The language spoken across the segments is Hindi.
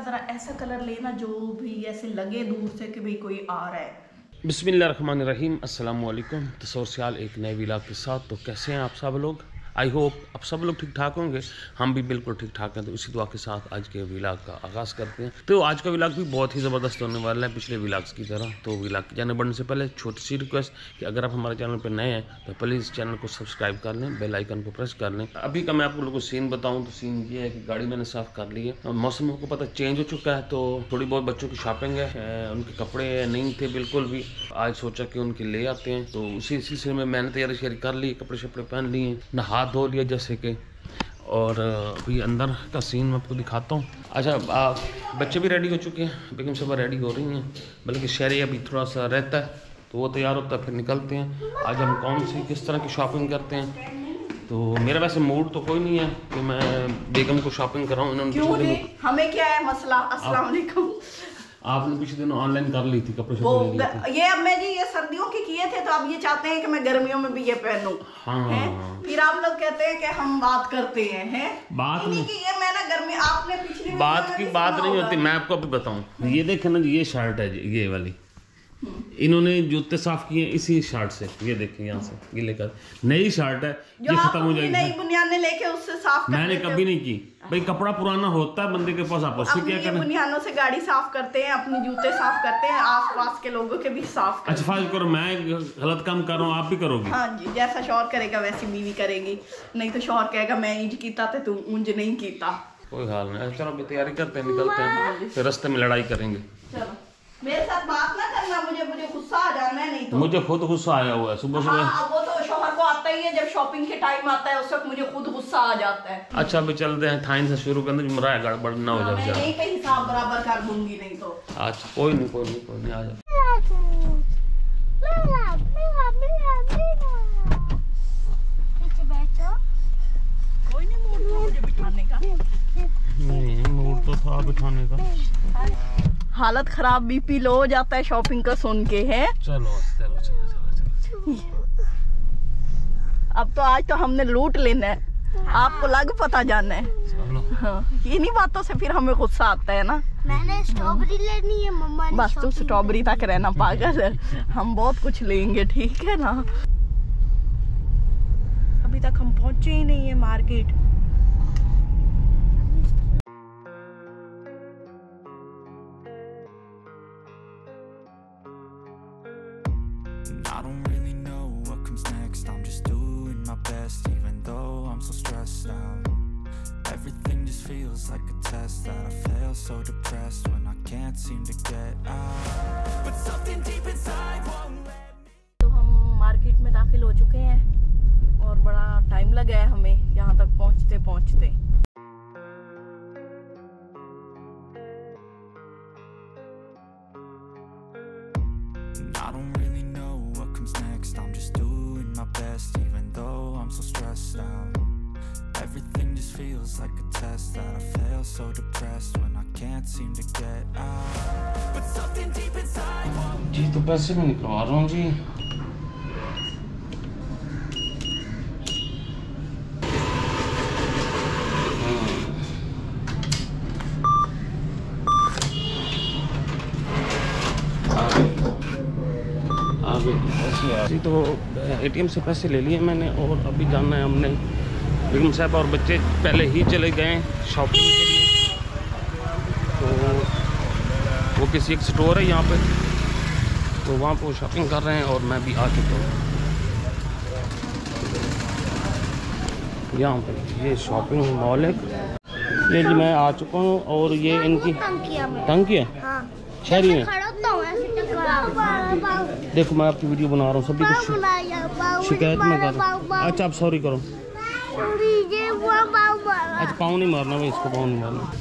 ज़रा ऐसा कलर लेना जो भी ऐसे लगे दूर से कि भाई कोई आ रहा है। बिस्मिल्लाहिर्रहमानिर्रहीम, अस्सलाम वालेकुम। तसौर सियाल एक नए विलाग के साथ। तो कैसे हैं आप सब लोग? आई होप अब सब लोग ठीक ठाक होंगे। हम भी बिल्कुल ठीक ठाक हैं। तो इसी दुआ के साथ आज के विलाग का आगाज़ करते हैं। तो आज का विलाग भी बहुत ही ज़बरदस्त होने वाला है पिछले विलाग्स की तरह। तो विलाग के जाने बढ़ने से पहले छोटी सी रिक्वेस्ट कि अगर आप हमारे चैनल पर नए हैं तो प्लीज़ चैनल को सब्सक्राइब कर लें, बेल आइकन को प्रेस कर लें। अभी का मैं आप लोगों को सीन बताऊँ तो सीन ये है कि गाड़ी मैंने साफ़ कर ली है। मौसम को पता चेंज हो चुका है, तो थोड़ी बहुत बच्चों की शॉपिंग है। उनके कपड़े नहीं थे बिल्कुल भी, आज सोचा कि उनके ले आते हैं। तो उसी सिलसिले में मैंने तैयारी शेयर कर ली, कपड़े शपड़े पहन लिए, नहा धो लिया जैसे कि। और अभी अंदर का सीन मैं आपको दिखाता हूँ। अच्छा, बच्चे भी रेडी हो चुके हैं, बेगम साहबा रेडी हो रही हैं, बल्कि शहरी अभी थोड़ा सा रहता है तो वो तैयार होता है, फिर निकलते हैं। आज हम कौन सी किस तरह की शॉपिंग करते हैं। तो मेरा वैसे मूड तो कोई नहीं है कि मैं बेगम को शॉपिंग कराऊँ। क्यों नहीं, हमें क्या है मसला। अस्सलाम वालेकुम। आपने पिछले दिनों ऑनलाइन कर ली थी कपड़े ये अब मैं जी ये सर्दियों के किए थे, तो अब ये चाहते हैं कि मैं गर्मियों में भी ये पहनूं। हाँ। फिर आप लोग कहते हैं कि हम बात करते हैं बात नहीं कि ये मैं ना गर्मी, आपने पिछली बात की बात नहीं होती। मैं आपको अभी बताऊं, ये देखें ना, ये शर्ट है, ये वाली इन्होंने जूते साफ किए इसी शर्ट से। ये देखें यहाँ से गिले कर, नई शर्ट है, ये खत्म हो जाएगी। नई बुनियान लेके उससे साफ मैंने कभी नहीं की भाई। कपड़ा पुराना होता है बंदे के पास, आप उससे क्या करें। बुनियानों से गाड़ी साफ करते हैं, अपने जूते साफ करते हैं, आसपास के लोगों के भी साफ करते हैं। अच्छा फाइल करो, मैं गलत काम कर रहा हूँ, आप भी करोगे। हाँ जी, जैसा शौहर करेगा वैसी बीवी करेगी। नहीं तो शौहर कहेगा मैं इंज कीता तो तू उंज नहीं कीता। कोई हाल नहीं। चलो अभी तैयारी करते हैं, निकलते हैं, फिर रास्ते में लड़ाई करेंगे। चलो मेरे साथ बात ना करना, मुझे गुस्सा आ जाना है। नहीं तो मुझे खुद गुस्सा आया हुआ है सुबह सुबह। हाँ, वो तो शौहर को आता ही है, जब शॉपिंग के टाइम आता है उस वक्त मुझे खुद गुस्सा आ जाता है। अच्छा अभी चलते हैं, थाइन से शुरू करने जो मरा गड़बड़ ना हो जाए। मैं पे हिसाब बराबर कर दूंगी। नहीं तो अच्छा कोई नहीं आ जाओ। कोई नहीं, मूड था मुझे बिठाने का। नहीं मूड तो था बिठाने का। हालत खराब, बीपी लो हो जाता है शॉपिंग का सुन के। है चलो। अब तो आज तो हमने लूट लेना है, आपको लग पता जाना है। चलो। हाँ, इन्हीं बातों से फिर हमें गुस्सा आता है ना। मैंने स्ट्रॉबेरी लेनी है, मम्मा ने। बस तू स्ट्रॉबेरी तक रहना पागल, हम बहुत कुछ लेंगे, ठीक है ना। अभी तक हम पहुंचे ही नहीं है market. I don't really know what comes next. I'm just doing my best, even though I'm so stressed out. Everything just feels like a test that I fail, so depressed when I can't seem to get out. But something deep inside won't let me. तो हम मार्केट में दाखिल हो चुके हैं और बड़ा टाइम लगा है हमें यहाँ तक पहुँचते। I don't really know what comes next. I'm just doing my best, even though I'm so stressed out. Everything just feels like a test that I fail, so depressed when I can't seem to get out. But something deep inside won't. जी तो पैसे में निकलवा रहा हूँ जी। जी तो एटीएम से पैसे ले लिए मैंने और अभी जाना है हमने। बेगम साहब और बच्चे पहले ही चले गए शॉपिंग के लिए। तो वो किसी एक स्टोर है यहाँ पे, तो वहाँ पर शॉपिंग कर रहे हैं और मैं भी आ चुका हूँ यहाँ पर। ये शॉपिंग मॉल है, ये जी मैं आ चुका हूँ। और ये इनकी टंकी है शहरी में। देखो मैं आपकी वीडियो बना रहा हूँ, सभी कुछ शिकायत में कर रहा हूँ। अच्छा आप सॉरी करो। अच्छा पाँव नहीं मारना भाई, इसको पाँव नहीं मारना।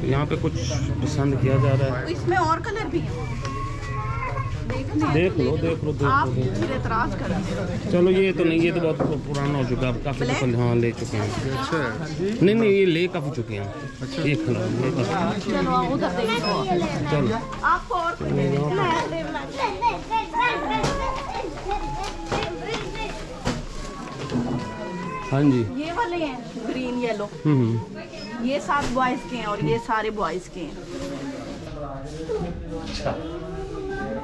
यहाँ पे कुछ पसंद किया जा रहा है। इसमें और कलर भी है, देख लो। आप फिर एतराज करेंगे। चलो ये तो नहीं, ये तो बहुत पुराना हो चुका है, काफी दफा हाँ ले चुके हैं। नहीं ये ले काफी चुके हैं। अच्छा ये चलो उधर देखो। चलो आपको और हाँ जी ये वाले हैं ग्रीन येलो। ये 7 बॉयज़ के हैं और ये सारे बॉयज़ के हैं। अच्छा,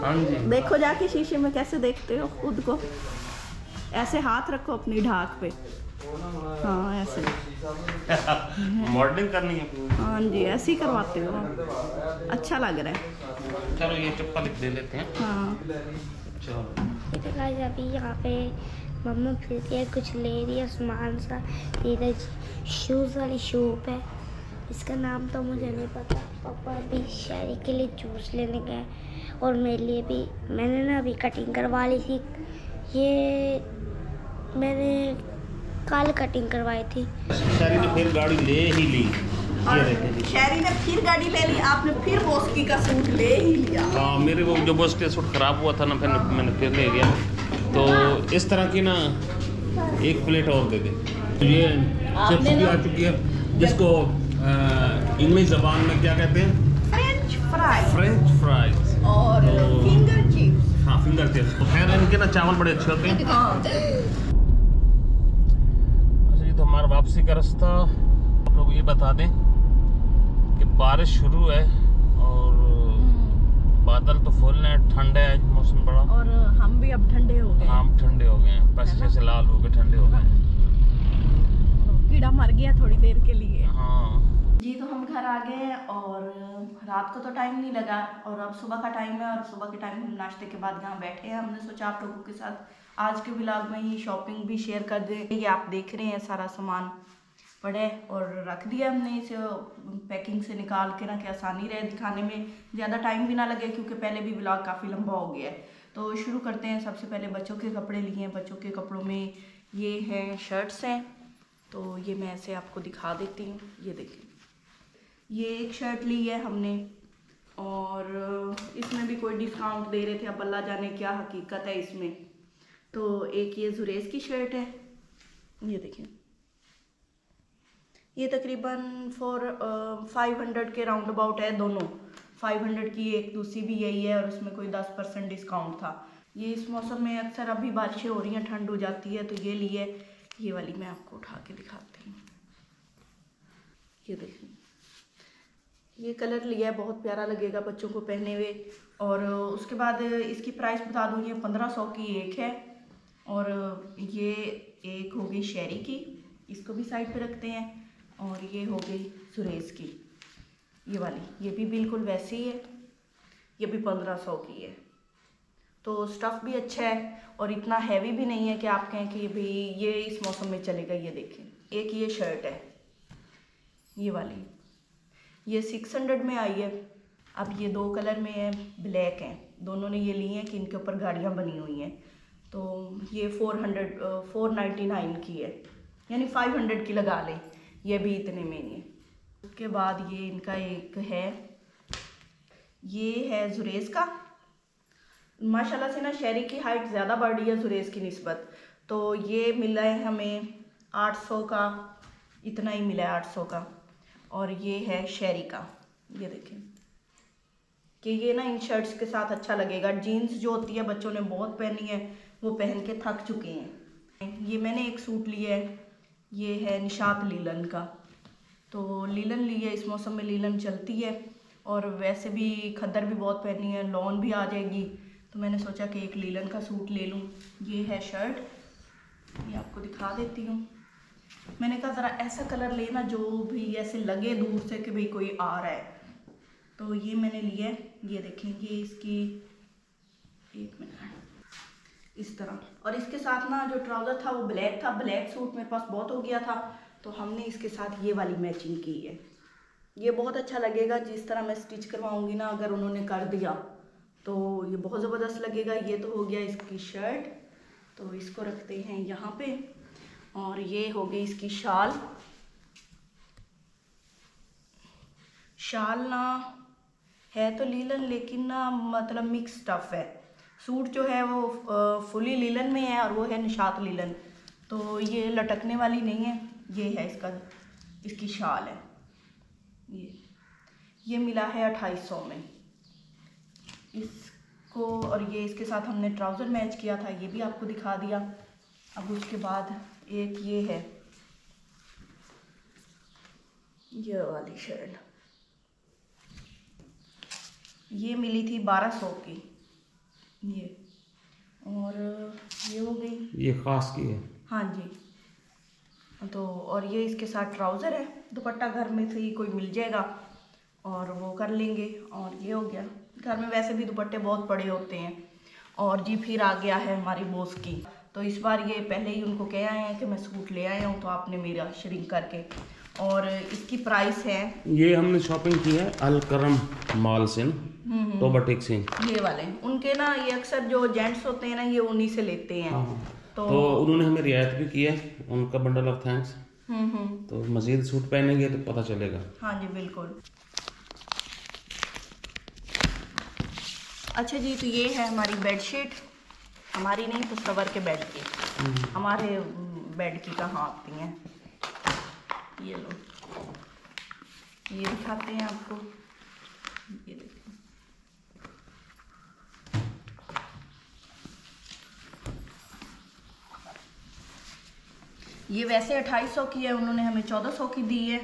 हाँ जी। देखो जाके शीशे में कैसे देखते हो खुद को, ऐसे हाथ रखो अपनी ढाक पे, हाँ ऐसे। मॉडलिंग करनी है। हाँ जी, ऐसे ही करवाते हो, अच्छा लग रहा है। चलो ये चप्पल दे लेते हैं। हाँ चलो गाइस अभी यहाँ पे मम्मा फिर के कुछ ले रही है सामान सा। इधर शूज़ वाली शॉप है, इसका नाम तो मुझे नहीं पता। पापा अभी शहरी के लिए जूस लेने गए और मेरे लिए भी मैंने ना अभी कटिंग करवा ली थी। ये मैंने कल कटिंग करवाई थी। शहरी ने फिर गाड़ी ले ही ली। और शहरी ने फिर गाड़ी ले ली, आपने फिर बोस्की का सूट ले ही लिया। हाँ, मेरे वो जो बस के सूट ख़राब हुआ था ना, फिर मैंने फिर ले लिया। तो इस तरह की ना एक प्लेट और दे दे। ये चिप्स भी आ चुकी है, जिसको इंग्लिश ज़बान में क्या कहते हैं? French fries. फ्रेंच फ्राइज और फिंगर चिप्स। हाँ, फिंगर चिप्स। तो खैर इनके ना चावल बड़े अच्छे होते हैं। हाँ। अच्छा, ये तो हमारा वापसी का रास्ता। आप लोग ये बता दें कि बारिश शुरू है और बादल तो फुल है, ठंड है, मौसम बड़ा। और हम भी अब ठंडे हो गए। हम ठंडे हो गए हैं, पैसे से लाल हो गए, ठंडे हो गए। कीड़ा मर गया थोड़ी देर के लिए। हाँ जी, तो हम घर आ गए और रात को तो टाइम नहीं लगा और अब सुबह का टाइम है और सुबह के टाइम हम नाश्ते के बाद यहाँ बैठे हैं। हमने सोचा आप लोगों के साथ आज के व्लॉग में ही शॉपिंग भी शेयर कर दें। ये आप देख रहे हैं सारा सामान पड़े और रख दिया हमने इसे पैकिंग से निकाल के ना, कि आसानी रहे दिखाने में, ज़्यादा टाइम भी ना लगे क्योंकि पहले भी व्लॉग काफ़ी लंबा हो गया है। तो शुरू करते हैं। सबसे पहले बच्चों के कपड़े लिए हैं। बच्चों के कपड़ों में ये हैं शर्ट्स हैं, तो ये मैं ऐसे आपको दिखा देती हूँ। ये देखिए, ये एक शर्ट ली है हमने और इसमें भी कोई डिस्काउंट दे रहे थे, अब अल्लाह जाने क्या हकीकत है इसमें। तो एक ये जुरेज की शर्ट है, ये देखिए, ये तकरीबन 500 के राउंड अबाउट है दोनों। 500 की एक, दूसरी भी यही है और उसमें कोई 10% डिस्काउंट था। ये इस मौसम में अक्सर अभी बारिशें हो रही हैं, ठंड हो जाती है, तो ये ली है। ये वाली मैं आपको उठा के दिखाती हूँ। ये देखिए, ये कलर लिया है, बहुत प्यारा लगेगा बच्चों को पहने हुए। और उसके बाद इसकी प्राइस बता दूँ, ये 1500 की एक है और ये एक हो गई शहरी की, इसको भी साइड पे रखते हैं। और ये हो गई सुरेश की, ये वाली, ये भी बिल्कुल वैसी ही है, ये भी 1500 की है। तो स्टफ़ भी अच्छा है और इतना हैवी भी नहीं है कि आप कहें कि भाई ये इस मौसम में चलेगा। ये देखें, एक ये शर्ट है, ये वाली, ये 600 में आई है। अब ये 2 कलर में है, ब्लैक हैं, दोनों ने ये लिए हैं कि इनके ऊपर गाड़ियाँ बनी हुई हैं। तो ये 499 की है, यानी 500 की लगा लें, ये भी इतने में नहीं है। उसके बाद ये इनका एक है, ये है जुरेज का। माशाल्लाह से ना शहरी की हाइट ज़्यादा बढ़ रही है जुरेज की निस्बत, तो ये मिला है हमें 800 का, इतना ही मिला है 800 का। और ये है शहरी का, ये देखें कि ये ना इन शर्ट्स के साथ अच्छा लगेगा। जीन्स जो होती है बच्चों ने बहुत पहनी है, वो पहन के थक चुके हैं। ये मैंने एक सूट लिया है, ये है निशात लीलन का। तो लीलन ली है, इस मौसम में लीलन चलती है और वैसे भी खद्दर भी बहुत पहनी है, लॉन भी आ जाएगी, तो मैंने सोचा कि एक लीलन का सूट ले लूँ। ये है शर्ट, ये आपको दिखा देती हूँ। मैंने कहा ज़रा ऐसा कलर लेना जो भी ऐसे लगे दूर से कि भाई कोई आ रहा है, तो ये मैंने लिया है। ये देखें, ये इसकी, एक मिनट, इस तरह। और इसके साथ ना जो ट्राउज़र था वो ब्लैक था, ब्लैक सूट मेरे पास बहुत हो गया था, तो हमने इसके साथ ये वाली मैचिंग की है। ये बहुत अच्छा लगेगा, जिस तरह मैं स्टिच करवाऊँगी ना, अगर उन्होंने कर दिया तो ये बहुत ज़बरदस्त लगेगा। ये तो हो गया इसकी शर्ट, तो इसको रखते हैं यहाँ पे। और ये हो गई इसकी शाल। शाल ना है तो लीलन, लेकिन ना मतलब मिक्स स्टफ़ है। सूट जो है वो फुली लीलन में है और वो है निशात लीलन, तो ये लटकने वाली नहीं है। ये है इसकी शाल है, ये मिला है 2800 में इसको। और ये इसके साथ हमने ट्राउज़र मैच किया था, ये भी आपको दिखा दिया। अब उसके बाद एक ये है, ये वाली शर्ट ये मिली थी 1200 की ये, और ये हो गई, ये खास की है। हाँ जी। तो और ये इसके साथ ट्राउज़र है, दुपट्टा घर में से ही कोई मिल जाएगा और वो कर लेंगे। और ये हो गया, घर में वैसे भी दुपट्टे बहुत बड़े होते हैं। और जी फिर आ गया है हमारी बॉस की, तो इस बार ये पहले ही उनको कह आए हैं कि मैं सूट ले आया हूँ, तो आपने मेरा श्रिंक करके। और इसकी प्राइस है, ये हमने शॉपिंग की है अल करम मॉल से ना, तो बटेक से। ये वाले उनके ना, ये अक्सर जो जेंट्स होते हैं ना, ये उन्हीं से लेते हैं। हाँ। तो उन्होंने हमें रियायत भी की है, उनका बंडल ऑफ थैंक्स। तो मजीद सूट पहनेंगे तो पता चलेगा। हाँ जी बिल्कुल। अच्छा जी, तो ये है हमारी बेडशीट, हमारी नहीं तो सवर के बेड की, हमारे बेड की कहाँ आती हैं। ये लो, ये दिखाते हैं आपको, ये देखो। ये वैसे 2800 की है, उन्होंने हमें 1400 की दी है।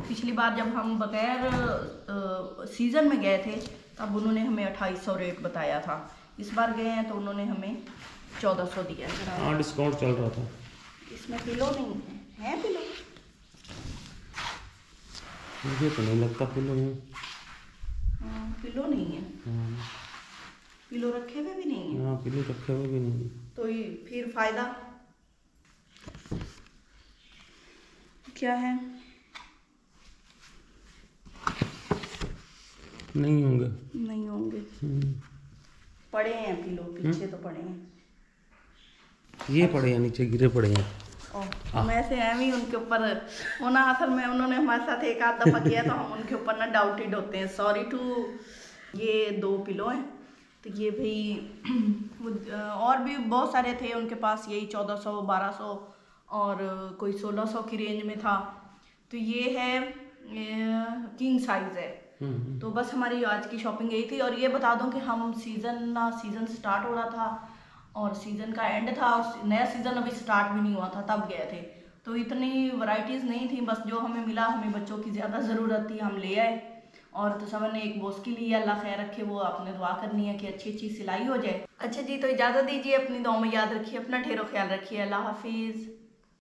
पिछली बार जब हम बगैर सीज़न में गए थे तब उन्होंने हमें 2800 रेट बताया था। इस बार गए हैं तो उन्होंने हमें 1400 दिया है। हाँ, डिस्काउंट चल रहा था। इसमें पिलो नहीं है पिलो? मुझे तो नहीं लगता पिलो है। हाँ, पिलो नहीं है। पिलो रखे हुए भी नहीं है। हाँ, पिलो रखे हुए भी नहीं। तो ये फिर फायदा क्या है? नहीं होंगे। नहीं होंगे, पड़े हैं पिलो पीछे, तो पड़े हैं। ये पड़े हैं नीचे, गिरे पड़े हैं। हम ऐसे हैं भी उनके ऊपर होना, असल में उन्होंने हमारे साथ एक आध दफा किया तो हम उनके ऊपर ना डाउटेड होते हैं। Sorry two. ये 2 पिलो हैं, तो ये भाई और भी बहुत सारे थे उनके पास, यही 1400 1200 और कोई 1600 की रेंज में था। तो ये है किंग साइज है। तो बस हमारी आज की शॉपिंग यही थी। और ये बता दूं कि हम सीज़न स्टार्ट हो रहा था और सीज़न का एंड था और नया सीज़न अभी स्टार्ट भी नहीं हुआ था, तब गए थे। तो इतनी वैरायटीज़ नहीं थी, बस जो हमें मिला, हमें बच्चों की ज़्यादा ज़रूरत थी, हम ले आए। और तो समझ ने एक बॉस के लिए, अल्लाह खैर रखे, वो आपने दुआ करनी है कि अच्छी अच्छी सिलाई हो जाए। अच्छा जी, तो इजाज़त दीजिए, अपनी दुआ में याद रखिए, अपना ढेरों ख्याल रखिए। अल्लाह हाफिज़।